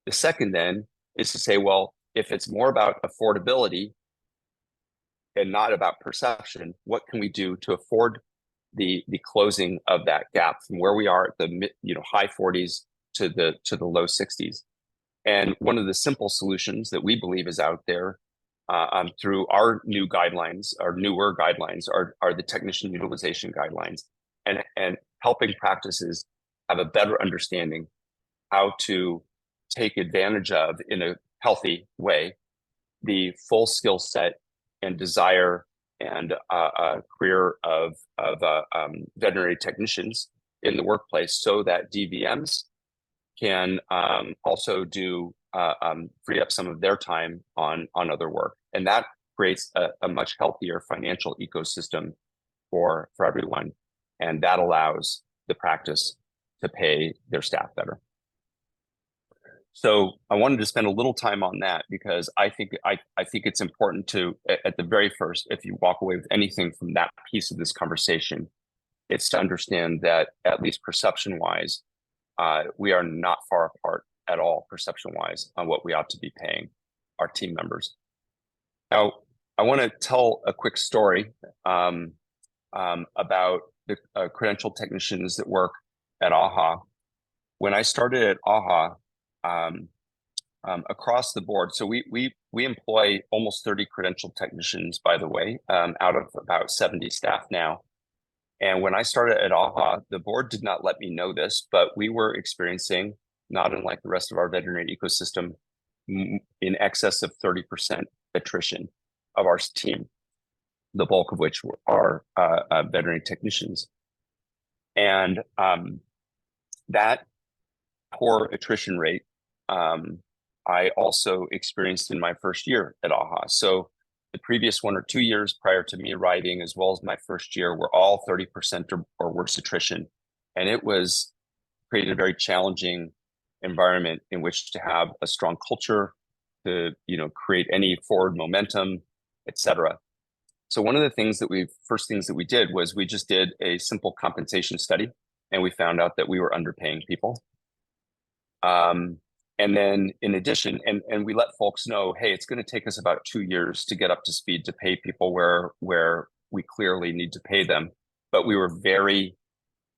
The second then is to say, well, if it's more about affordability and not about perception, what can we do to afford the closing of that gap from where we are at the high 40s to the low 60s? And one of the simple solutions that we believe is out there through our new guidelines, our newer guidelines, are the technician utilization guidelines, and helping practices have a better understanding how to take advantage of, in a healthy way, the full skill set and desire and career of veterinary technicians in the workplace, so that DVMs can also do free up some of their time on other work, and that creates a much healthier financial ecosystem for everyone, and that allows the practice to pay their staff better. So I wanted to spend a little time on that, because I think it's important to, at the very first, if you walk away with anything from that piece of this conversation, it's to understand that, at least perception-wise, we are not far apart at all, perception-wise, on what we ought to be paying our team members. Now, I want to tell a quick story about the credentialed technicians that work at AAHA. When I started at AAHA, across the board, so we employ almost 30 credentialed technicians, by the way, out of about 70 staff now. And when I started at AAHA, the board did not let me know this, but we were experiencing, not unlike the rest of our veterinary ecosystem, in excess of 30% attrition of our team, the bulk of which are veterinary technicians. And that poor attrition rate, I also experienced in my first year at AAHA. So the previous 1 or 2 years prior to me arriving, as well as my first year, were all 30% or worse attrition. And it created a very challenging environment in which to have a strong culture, to create any forward momentum, etc. So one of the first things that we did was we just did a simple compensation study, and we found out that we were underpaying people. And then in addition, and we let folks know, hey, it's going to take us about 2 years to get up to speed to pay people where we clearly need to pay them. But we were very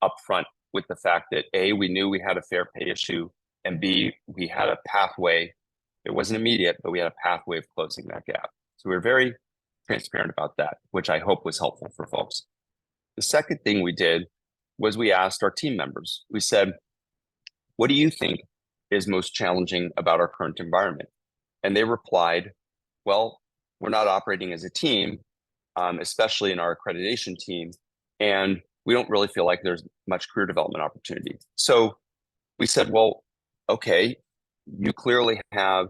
upfront with the fact that A, we knew we had a fair pay issue, and B, we had a pathway. It wasn't immediate, but we had a pathway of closing that gap. So we were very transparent about that, which I hope was helpful for folks. The second thing we did was we asked our team members. We said, what do you think is most challenging about our current environment? And they replied, well, we're not operating as a team, especially in our accreditation team, and we don't really feel like there's much career development opportunity. So we said, well, okay, you clearly have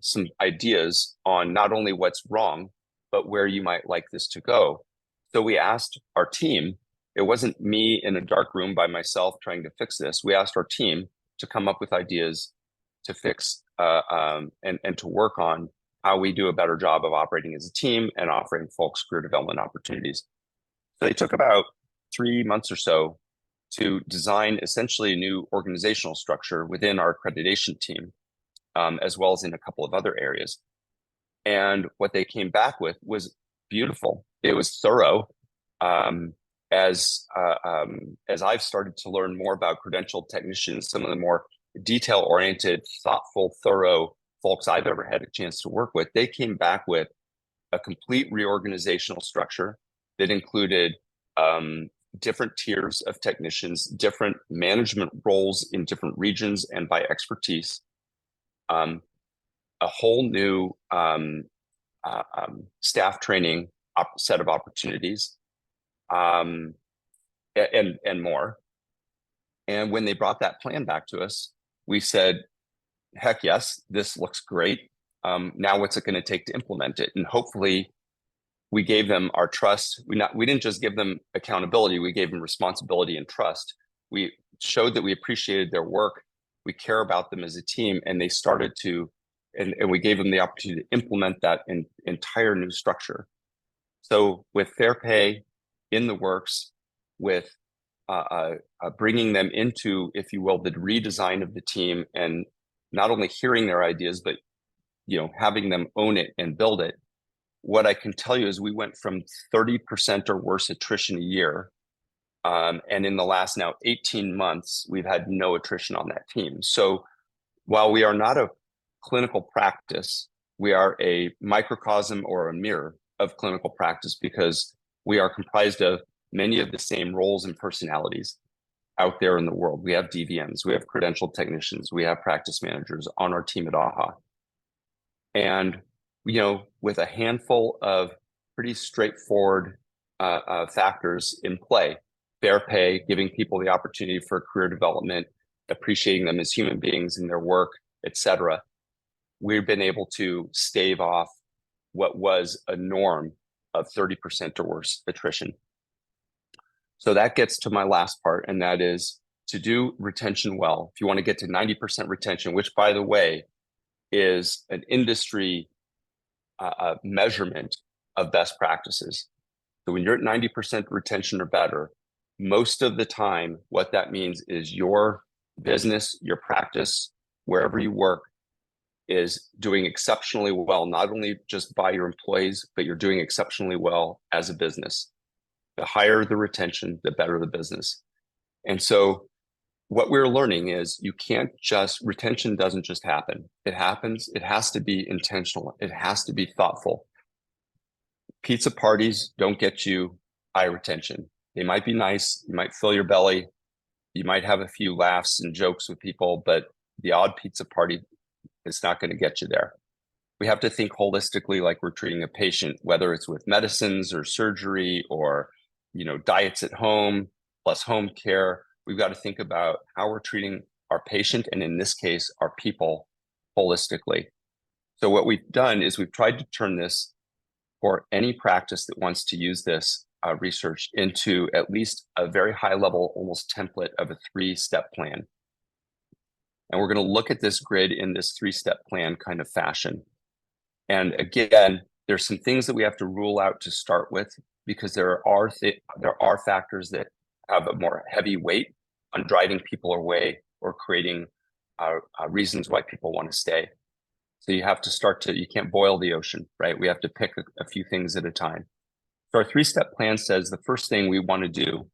some ideas on not only what's wrong, but where you might like this to go. So we asked our team, It wasn't me in a dark room by myself trying to fix this. We asked our team to come up with ideas to fix and to work on how we do a better job of operating as a team and offering folks career development opportunities. So they took about 3 months or so to design essentially a new organizational structure within our accreditation team, as well as in a couple of other areas. And what they came back with was beautiful. It was thorough. As I've started to learn more about credentialed technicians, some of the more detail-oriented, thoughtful, thorough folks I've ever had a chance to work with, they came back with a complete reorganizational structure that included different tiers of technicians, different management roles in different regions and by expertise, a whole new staff training set of opportunities, and more. And when they brought that plan back to us, we said, heck yes, this looks great. Now what's it going to take to implement it? And hopefully we gave them our trust. We didn't just give them accountability, we gave them responsibility and trust. We showed that we appreciated their work, we care about them as a team, and they started to, and we gave them the opportunity to implement that entire new structure. So with fair pay in the works, with bringing them into, if you will, the redesign of the team, and not only hearing their ideas, but having them own it and build it. What I can tell you is we went from 30% or worse attrition a year, and in the last now 18 months, we've had no attrition on that team. So while we are not a clinical practice, we are a microcosm or a mirror of clinical practice, because we are comprised of many of the same roles and personalities out there in the world. We have DVMs, we have credentialed technicians, we have practice managers on our team at AAHA. And, with a handful of pretty straightforward factors in play, fair pay, giving people the opportunity for career development, appreciating them as human beings in their work, etc., we've been able to stave off what was a norm of 30% or worse attrition. So that gets to my last part, and that is to do retention well. If you want to get to 90% retention, which, by the way, is an industry measurement of best practices. So when you're at 90% retention or better, most of the time, what that means is your business, your practice, wherever you work, is doing exceptionally well, not only just by your employees, but you're doing exceptionally well as a business. The higher the retention, the better the business. And so what we're learning is retention doesn't just happen. It happens, it has to be intentional. It has to be thoughtful. Pizza parties don't get you high retention. They might be nice, you might fill your belly, you might have a few laughs and jokes with people, but the odd pizza party is not going to get you there. We have to think holistically, like we're treating a patient, whether it's with medicines or surgery or, diets at home plus home care. We've got to think about how we're treating our patient, and in this case, our people, holistically. So what we've done is we've tried to turn this, for any practice that wants to use this research, into at least a very high level, almost template of a 3-step plan. And we're going to look at this grid in this 3-step plan kind of fashion. And again, there's some things that we have to rule out to start with, because there are factors that have a more heavy weight on driving people away or creating reasons why people want to stay. So you have to you can't boil the ocean, right? We have to pick a few things at a time. So our 3-step plan says the first thing we want to do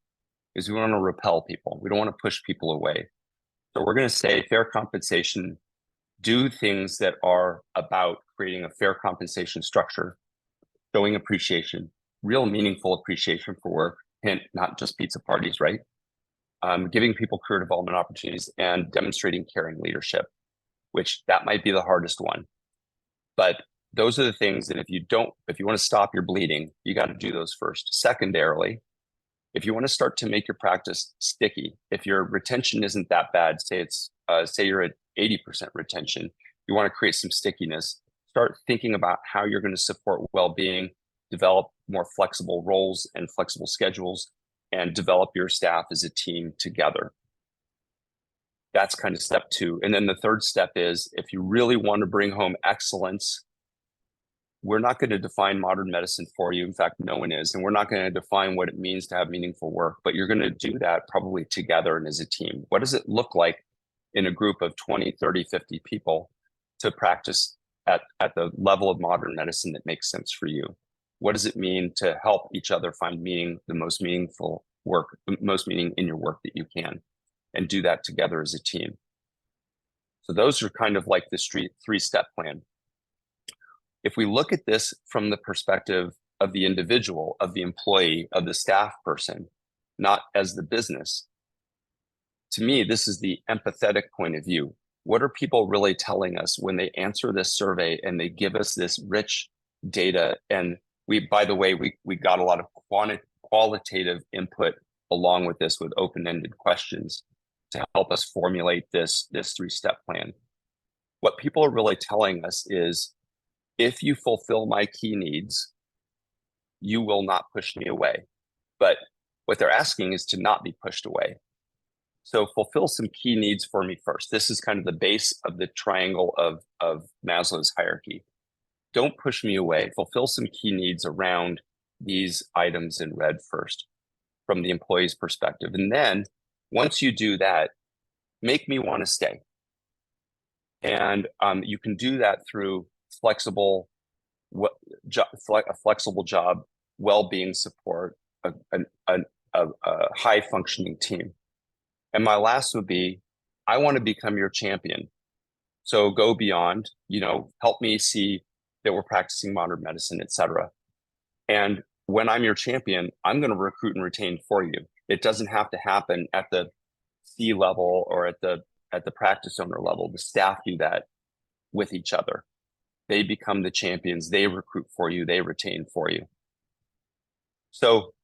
is we want to repel people. We don't want to push people away. So we're going to say fair compensation, do things that are about creating a fair compensation structure, showing appreciation, real meaningful appreciation for work, hint, not just pizza parties, right? Giving people career development opportunities, and demonstrating caring leadership, which that might be the hardest one. But those are the things that if you want to stop your bleeding, you got to do those first. Secondarily, if you want to start to make your practice sticky, if your retention isn't that bad, say you're at 80% retention, you want to create some stickiness, start thinking about how you're going to support well-being, develop more flexible roles and flexible schedules, and develop your staff as a team together. That's kind of step 2. And then the third step is, if you really want to bring home excellence, we're not going to define modern medicine for you. In fact, no one is. And we're not going to define what it means to have meaningful work, but you're going to do that probably together and as a team. What does it look like in a group of 20, 30, 50 people to practice at the level of modern medicine that makes sense for you? What does it mean to help each other find meaning, the most meaningful work, the most meaning in your work that you can, and do that together as a team? So those are kind of like the 3-step plan. If we look at this from the perspective of the individual, of the employee, of the staff person, not as the business, to me, this is the empathetic point of view. What are people really telling us when they answer this survey and they give us this rich data? And by the way, we got a lot of qualitative input along with this, with open-ended questions to help us formulate this 3-step plan. What people are really telling us is, if you fulfill my key needs, you will not push me away. But what they're asking is to not be pushed away. So fulfill some key needs for me first. This is kind of the base of the triangle of Maslow's hierarchy. Don't push me away. Fulfill some key needs around these items in red first, from the employee's perspective. And then once you do that, make me want to stay. And you can do that through a flexible job, well-being support, a high functioning team. And my last would be, I want to become your champion. So go beyond, help me see that we're practicing modern medicine, et cetera. And when I'm your champion, I'm going to recruit and retain for you. It doesn't have to happen at the C level or at the practice owner level. The staff do that with each other. They become the champions. They recruit for you. They retain for you. So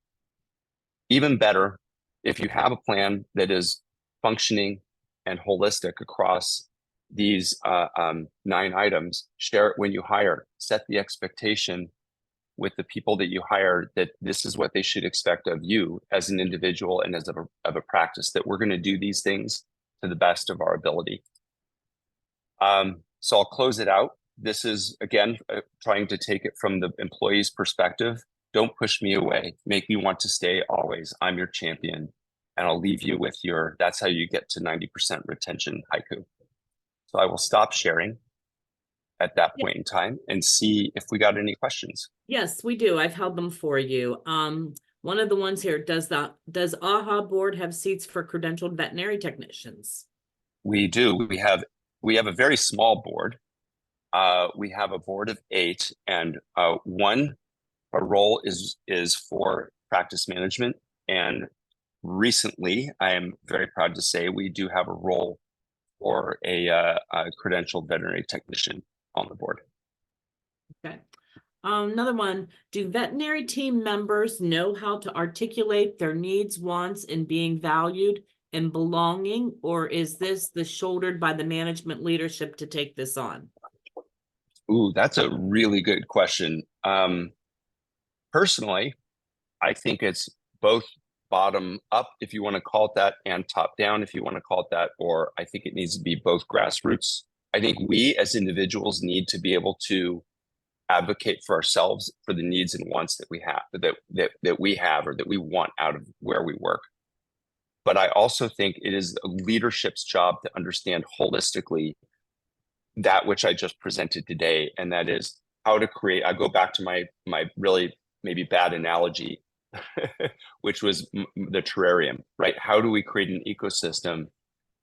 even better, if you have a plan that is functioning and holistic across these 9 items, share it when you hire. Set the expectation with the people that you hire that this is what they should expect of you as an individual and as of a practice, that we're going to do these things to the best of our ability. So I'll close it out. This is, again, trying to take it from the employee's perspective. Don't push me away. Make me want to stay always. I'm your champion. And I'll leave you with that's how you get to 90% retention haiku. So I will stop sharing at that point in time and see if we got any questions. Yes, we do. I've held them for you. One of the ones here, does AAHA board have seats for credentialed veterinary technicians? We do. We have a very small board. We have a board of 8, and a role is for practice management. And recently, I am very proud to say we do have a role for a credentialed veterinary technician on the board. Okay. Another one, do veterinary team members know how to articulate their needs, wants, and being valued and belonging, or is this shouldered by the management leadership to take this on? Ooh, that's a really good question. Personally, I think it's both bottom up, if you want to call it that, and top down, if you want to call it that, or I think it needs to be both grassroots. I think we as individuals need to be able to advocate for ourselves for the needs and wants that we have, that we have, or that we want out of where we work. But I also think it is a leadership's job to understand holistically that which I just presented today, and that is how to create. I go back to my really maybe bad analogy, which was the terrarium, right? How do we create an ecosystem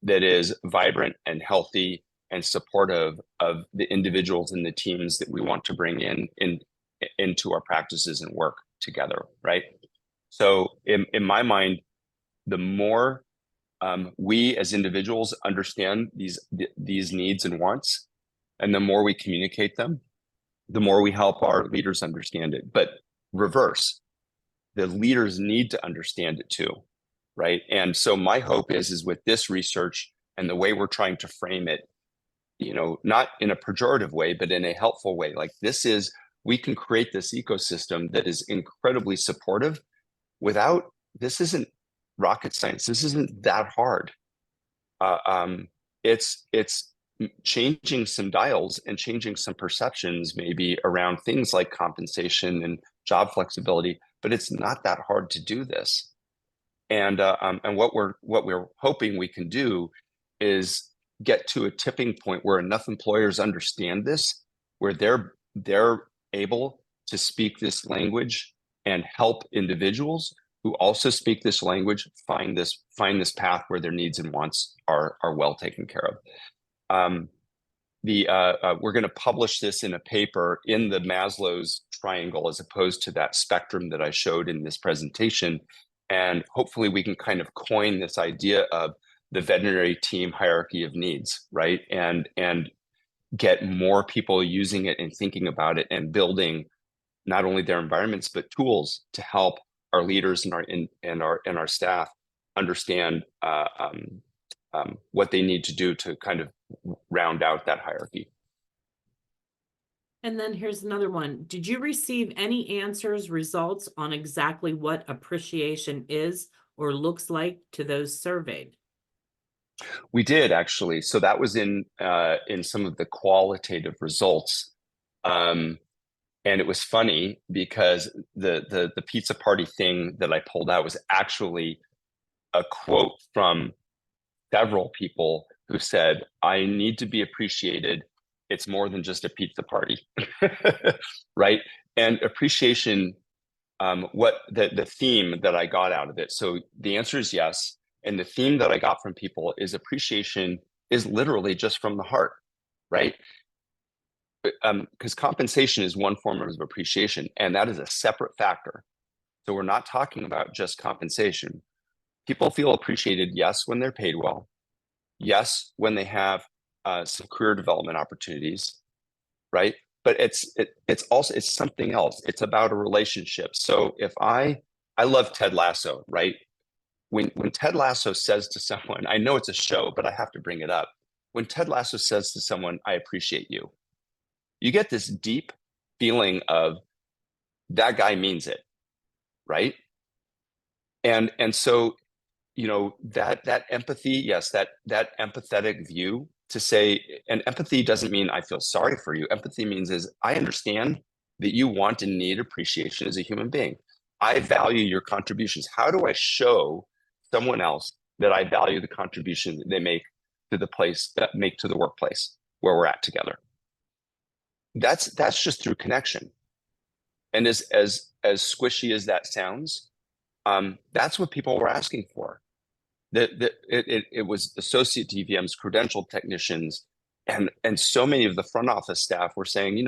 that is vibrant and healthy and supportive of the individuals and the teams that we want to bring into our practices and work together, right? So in my mind, the more we as individuals understand these needs and wants, and the more we communicate them, the more we help our leaders understand it. But reverse, the leaders need to understand it too, right? And so my hope is with this research and the way we're trying to frame it, not in a pejorative way, but in a helpful way. Like we can create this ecosystem that is incredibly supportive without this isn't rocket science. This isn't that hard. Uh, um, it's changing some dials and changing some perceptions maybe around things like compensation and job flexibility, but it's not that hard to do this. And what we're hoping we can do is get to a tipping point where enough employers understand this, where they're able to speak this language and help individuals who also speak this language find this path where their needs and wants are well taken care of. Um, we're going to publish this in a paper in the Maslow's triangle as opposed to that spectrum that I showed in this presentation. And hopefully we can kind of coin this idea of the veterinary team hierarchy of needs, right? And get more people using it and thinking about it and building not only their environments but tools to help our leaders and our staff understand what they need to do to kind of round out that hierarchy. And then here's another one. Did you receive any answers, results on exactly what appreciation is or looks like to those surveyed? We did actually. So that was in some of the qualitative results. And it was funny because the pizza party thing that I pulled out was actually a quote from several people who said, "I need to be appreciated. It's more than just a pizza party." Right? And appreciation, what the theme that I got out of it. So the answer is yes. And the theme that I got from people is appreciation is literally just from the heart, right? Because compensation is one form of appreciation, and that is a separate factor. So we're not talking about just compensation. People feel appreciated, yes, when they're paid well, yes, when they have some career development opportunities, right? But it's also something else. It's about a relationship. So if I love Ted Lasso, right? When Ted Lasso says to someone, I know it's a show, but I have to bring it up. When Ted Lasso says to someone, "I appreciate you," you get this deep feeling of that guy means it, right? And so, that empathy, yes, that empathetic view to say, and empathy doesn't mean I feel sorry for you. Empathy means is I understand that you want and need appreciation as a human being. I value your contributions. How do I show someone else that I value the contribution that they make to the workplace where we're at together? That's just through connection. And as squishy as that sounds, that's what people were asking for. It was associate DVMs, credentialed technicians, and so many of the front office staff were saying,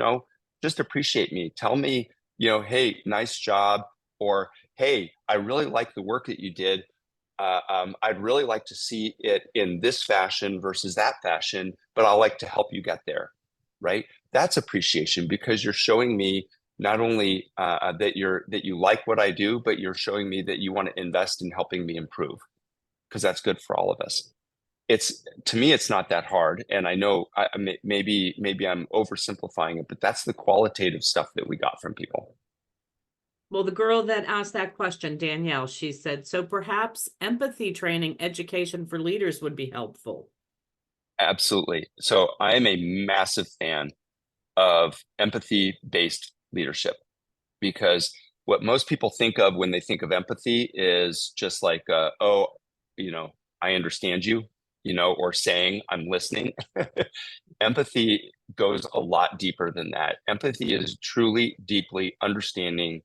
just appreciate me. Tell me, hey, nice job, or hey, I really like the work that you did. I'd really like to see it in this fashion versus that fashion, but I'll like to help you get there, right? That's appreciation because you're showing me not only that you like what I do, but you're showing me that you want to invest in helping me improve because that's good for all of us. To me, it's not that hard, and I know maybe I'm oversimplifying it, but that's the qualitative stuff that we got from people. Well, the girl that asked that question, Danielle, she said, so perhaps empathy training education for leaders would be helpful. Absolutely. So I am a massive fan of empathy-based leadership because what most people think of when they think of empathy is just like, oh, I understand you, or saying I'm listening. Empathy goes a lot deeper than that. Empathy is truly, deeply understanding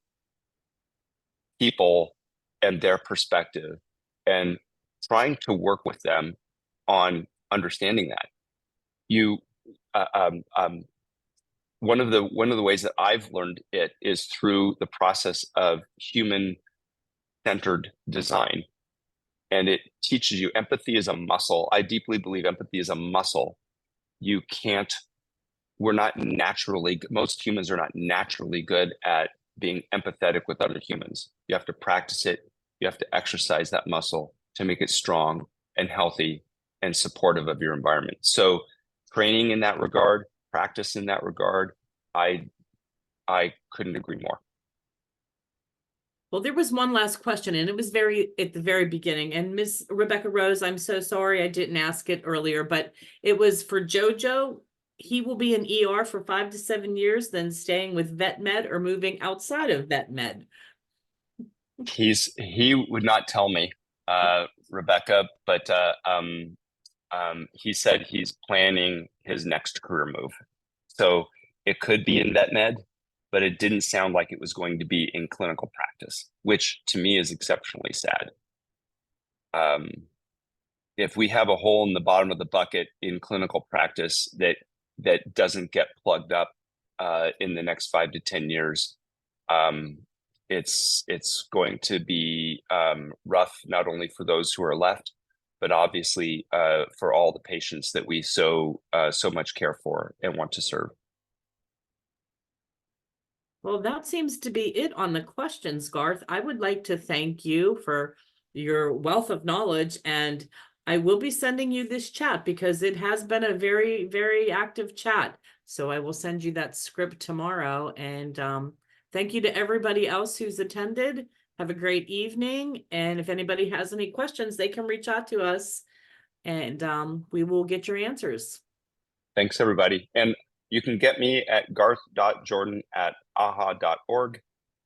people and their perspective and trying to work with them on understanding that. You, uh, um, um, one of the ways that I've learned it is through the process of human-centered design. And it teaches you empathy is a muscle. I deeply believe empathy is a muscle. Most humans are not naturally good at being empathetic with other humans. You have to practice it. You have to exercise that muscle to make it strong and healthy and supportive of your environment. So training in that regard, practice in that regard, I couldn't agree more. Well, there was one last question, and it was at the very beginning. And Miss Rebecca Rose, I'm so sorry I didn't ask it earlier, but it was for Jojo. He will be in ER for 5 to 7 years, then staying with vet med or moving outside of vet med. He would not tell me, Rebecca, but he said he's planning his next career move. So it could be in vet med, but it didn't sound like it was going to be in clinical practice, which to me is exceptionally sad. If we have a hole in the bottom of the bucket in clinical practice that doesn't get plugged up in the next 5 to 10 years, it's going to be rough, not only for those who are left, but obviously for all the patients that we so much care for and want to serve. Well, that seems to be it on the questions, Garth. I would like to thank you for your wealth of knowledge, and I will be sending you this chat because it has been a very, very active chat. So I will send you that script tomorrow. And thank you to everybody else who's attended. Have a great evening. And if anybody has any questions, they can reach out to us and we will get your answers. Thanks, everybody. And you can get me at garth.jordan@aha.org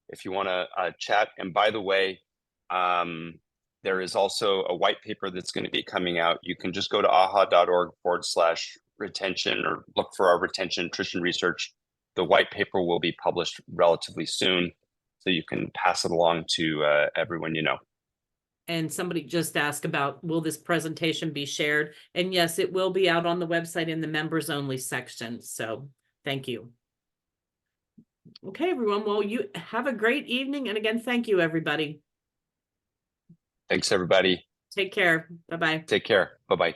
if you want to chat. And by the way, there is also a white paper that's going to be coming out. You can just go to aha.org/retention or look for our retention attrition research. The white paper will be published relatively soon, so you can pass it along to everyone you know. And somebody just asked about, will this presentation be shared? And yes, it will be out on the website in the members only section. So thank you. Okay, everyone. Well, you have a great evening. And again, thank you, everybody. Thanks, everybody. Take care. Bye-bye. Take care. Bye-bye.